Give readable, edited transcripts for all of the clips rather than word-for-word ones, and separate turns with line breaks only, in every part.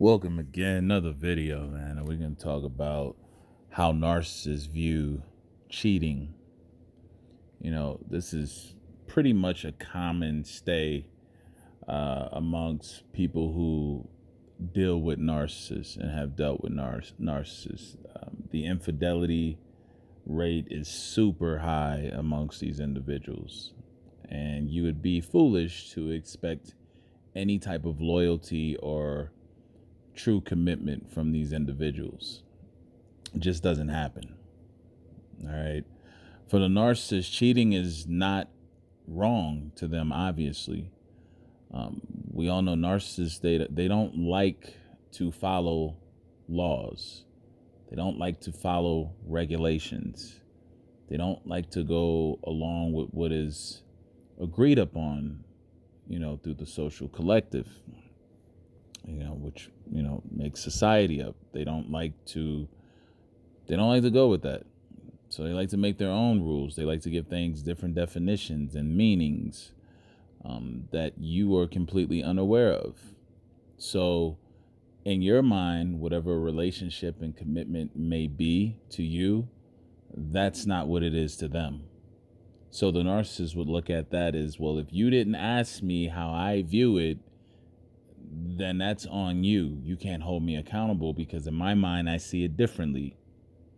Welcome again, another video, man. And we're going to talk about how narcissists view cheating. This is pretty much a common stay amongst people who deal with narcissists and have dealt with narcissists. The infidelity rate is super high amongst these individuals, and you would be foolish to expect any type of loyalty or true commitment from these individuals. It just doesn't happen. All right. For the narcissist, cheating is not wrong to them, obviously. We all know narcissists, they don't like to follow laws. They don't like to follow regulations. They don't like to go along with what is agreed upon, through the social collective, which, makes society up. They don't like to go with that. So they like to make their own rules. They like to give things different definitions and meanings that you are completely unaware of. So in your mind, whatever relationship and commitment may be to you, that's not what it is to them. So the narcissist would look at that as, well, if you didn't ask me how I view it, then that's on you. You can't hold me accountable because in my mind, I see it differently.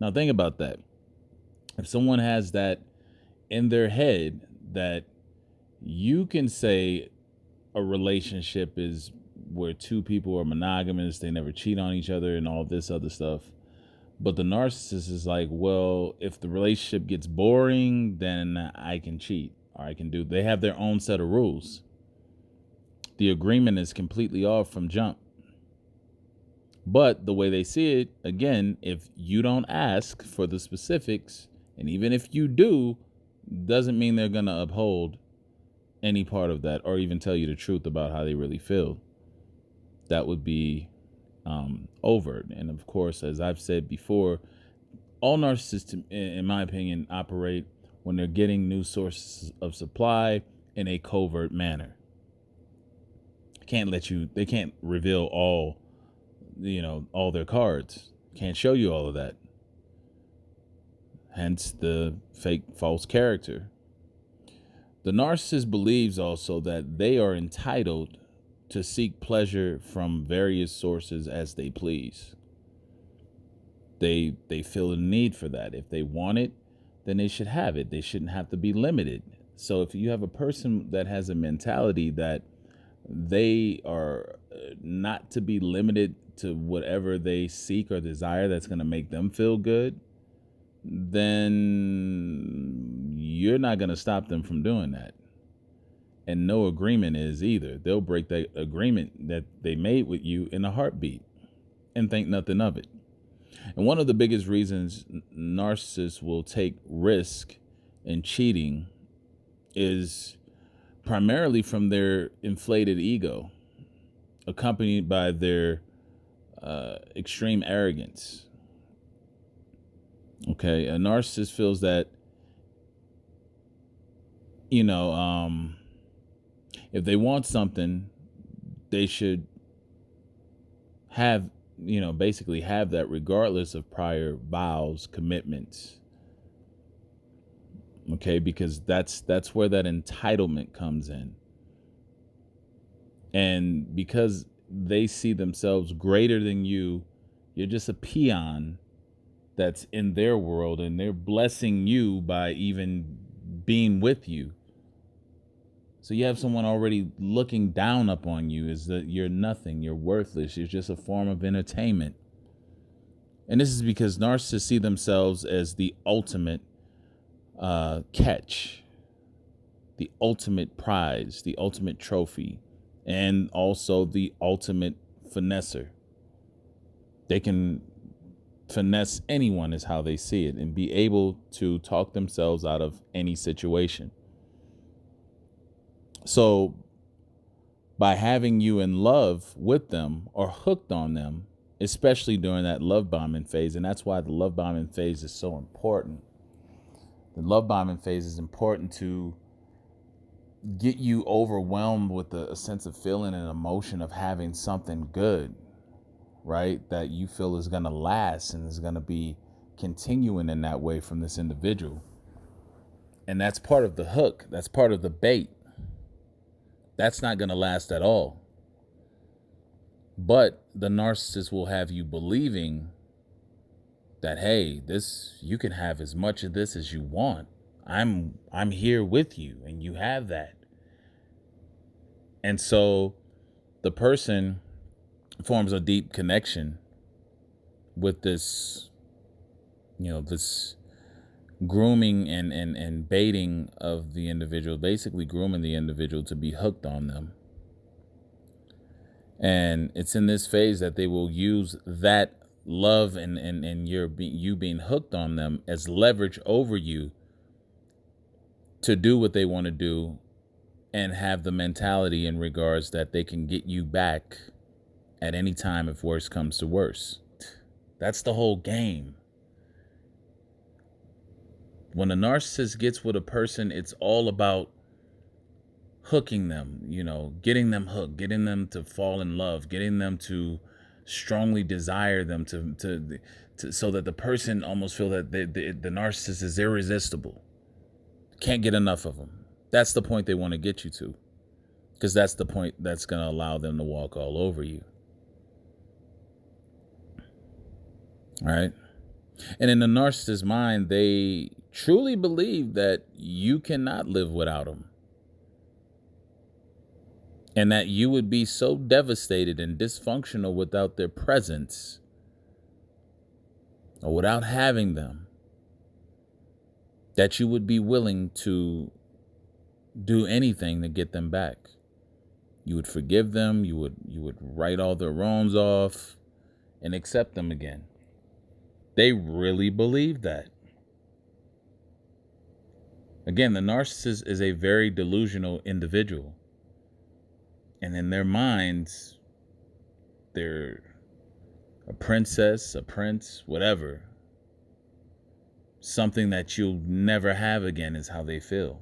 Now think about that. If someone has that in their head, that you can say a relationship is where two people are monogamous, they never cheat on each other and all this other stuff. But the narcissist is like, well, if the relationship gets boring, then I can cheat, or I can do. They have their own set of rules. The agreement is completely off from jump. But the way they see it, again, if you don't ask for the specifics, and even if you do, doesn't mean they're going to uphold any part of that or even tell you the truth about how they really feel. That would be overt. And of course, as I've said before, all narcissists, in my opinion, operate when they're getting new sources of supply in a covert manner. They can't reveal all their cards. Can't show you all of that. Hence the fake false character. The narcissist believes also that they are entitled to seek pleasure from various sources as they please. They feel the need for that. If they want it, then they should have it. They shouldn't have to be limited. So if you have a person that has a mentality that they are not to be limited to whatever they seek or desire that's going to make them feel good, then you're not going to stop them from doing that. And no agreement is either. They'll break that agreement that they made with you in a heartbeat and think nothing of it. And one of the biggest reasons narcissists will take risk in cheating is primarily from their inflated ego, accompanied by their extreme arrogance. Okay, a narcissist feels that, if they want something, they should have, basically have that regardless of prior vows, commitments. Okay, because that's where that entitlement comes in. And because they see themselves greater than you, you're just a peon that's in their world, and they're blessing you by even being with you. So you have someone already looking down upon you, is that you're nothing, you're worthless, you're just a form of entertainment. And this is because narcissists see themselves as the ultimate catch, the ultimate prize, the ultimate trophy, and also the ultimate finesser. They can finesse anyone, is how they see it, and be able to talk themselves out of any situation. So by having you in love with them or hooked on them, especially during that love bombing phase, and that's why the love bombing phase is so important. The love bombing phase is important to get you overwhelmed with a sense of feeling and emotion of having something good. right? That you feel is going to last and is going to be continuing in that way from this individual. And that's part of the hook. That's part of the bait. That's not going to last at all. But the narcissist will have you believing that, hey, this, you can have as much of this as you want. I'm here with you, and you have that. And so the person forms a deep connection with this, this grooming and baiting of the individual, basically grooming the individual to be hooked on them. And it's in this phase that they will use that love and you being hooked on them as leverage over you to do what they want to do, and have the mentality in regards that they can get you back at any time if worse comes to worse. That's the whole game. When a narcissist gets with a person, it's all about hooking them, getting them hooked, getting them to fall in love, getting them to strongly desire them to so that the person almost feel that the narcissist is irresistible. Can't get enough of them. That's the point they want to get you to, because that's the point that's going to allow them to walk all over you. All right. And in the narcissist's mind, they truly believe that you cannot live without them, and that you would be so devastated and dysfunctional without their presence or without having them, that you would be willing to do anything to get them back. You would forgive them. You would write all their wrongs off and accept them again. They really believe that. Again, the narcissist is a very delusional individual. And in their minds, they're a princess, a prince, whatever. Something that you'll never have again is how they feel.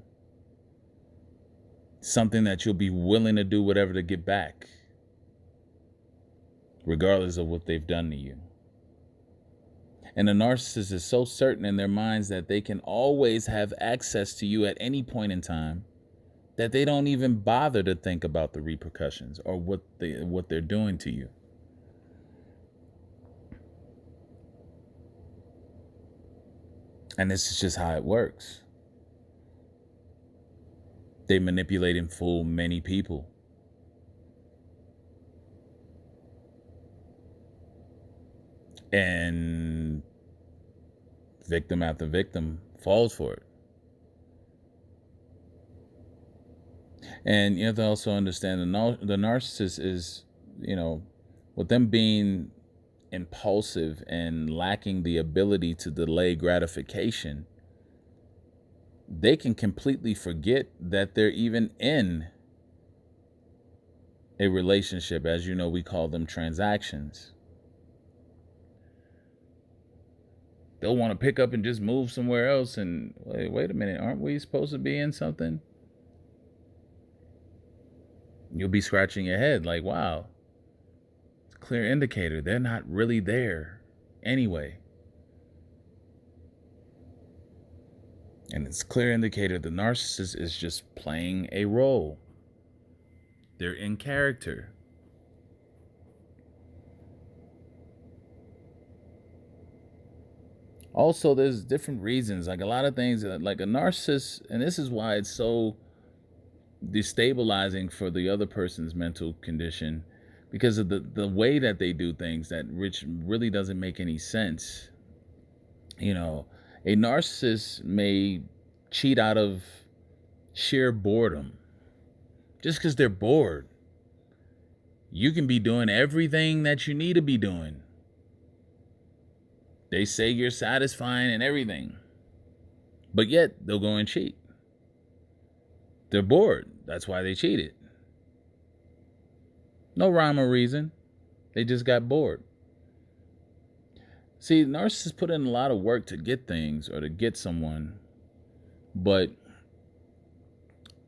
Something that you'll be willing to do whatever to get back, regardless of what they've done to you. And the narcissist is so certain in their minds that they can always have access to you at any point in time that they don't even bother to think about the repercussions or what they're doing to you. And this is just how it works. They manipulate and fool many people. And victim after victim falls for it. And you have to also understand the narcissist is, with them being impulsive and lacking the ability to delay gratification, they can completely forget that they're even in a relationship. As you know, we call them transactions. They'll want to pick up and just move somewhere else and wait a minute, aren't we supposed to be in something? You'll be scratching your head like, wow, it's a clear indicator they're not really there anyway. And it's a clear indicator the narcissist is just playing a role. They're in character. Also, there's different reasons, like a lot of things, like a narcissist, and this is why it's so destabilizing for the other person's mental condition, because of the way that they do things, that which really doesn't make any sense. A narcissist may cheat out of sheer boredom, just because they're bored. You can be doing everything that you need to be doing. They say you're satisfying and everything, but yet they'll go and cheat. They're bored. That's why they cheated. No rhyme or reason. They just got bored. See, narcissists put in a lot of work to get things or to get someone, but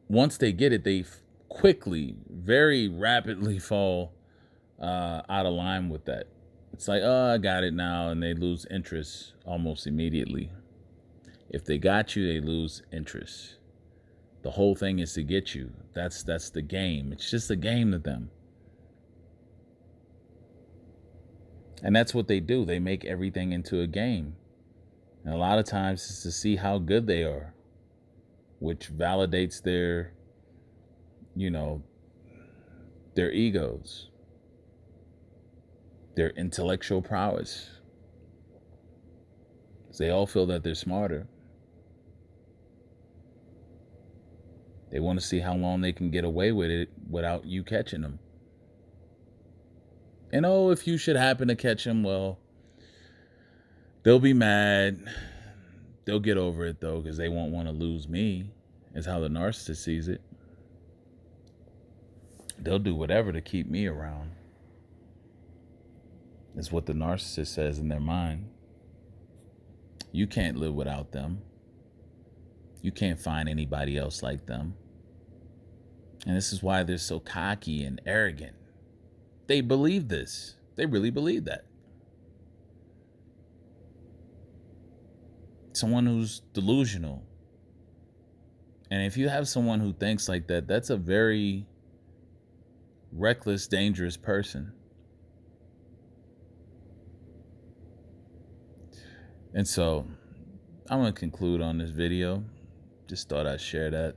once they get it, they quickly, very rapidly fall out of line with that. It's like, oh, I got it now, and they lose interest almost immediately. If they got you, they lose interest. The whole thing is to get you. That's the game. It's just a game to them. And that's what they do. They make everything into a game. And a lot of times it's to see how good they are, which validates their, their egos, their intellectual prowess. They all feel that they're smarter. They want to see how long they can get away with it without you catching them. And if you should happen to catch them, well, they'll be mad. They'll get over it, though, because they won't want to lose me, is how the narcissist sees it. They'll do whatever to keep me around, is what the narcissist says in their mind. You can't live without them. You can't find anybody else like them. And this is why they're so cocky and arrogant. They believe this. They really believe that. Someone who's delusional. And if you have someone who thinks like that, that's a very reckless, dangerous person. And so I'm going to conclude on this video. Just thought I'd share that.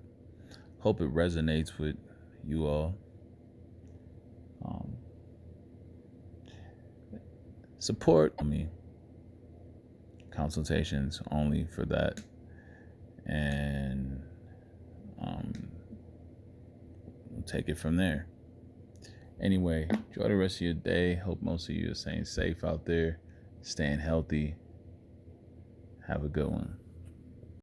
Hope it resonates with you all. Support me. Consultations only for that. And we'll take it from there. Anyway, enjoy the rest of your day. Hope most of you are staying safe out there, staying healthy. Have a good one.